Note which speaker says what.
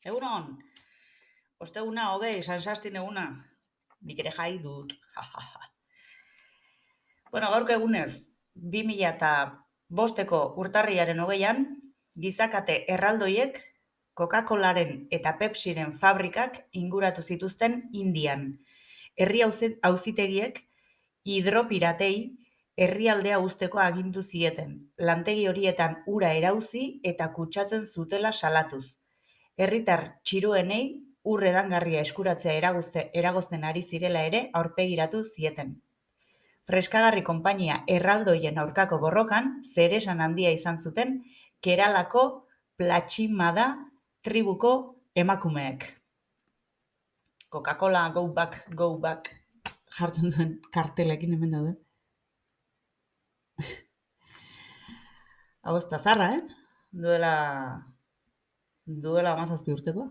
Speaker 1: Egunon, osteguna hogei, San Sastin eguna. Nik ere jai dut. Bueno, gaurko egunez, 2005ko urtarrilaren hogeian, gizakate erraldoiek Coca-Colaren eta Pepsiren fabrikak inguratu zituzten Indian. Herri auzitegiek hidropiratei herrialdea uzteko agindu zieten, lantegi horietan ura erauzi eta kutsatzen zutela salatuz. Herritar txiroenei ur edangarria eskuratzea eragozten ari zirela ere aurpegiratu zieten. Freskagarri konpainia erraldoien aurkako borrokan zeresan handia izan zuten Keralako Platximada tribuko emakumeek. Coca-Cola go back jartzen duen kartelekin hemen daude. Hau ez da zarra, Duela 17 urtekoa.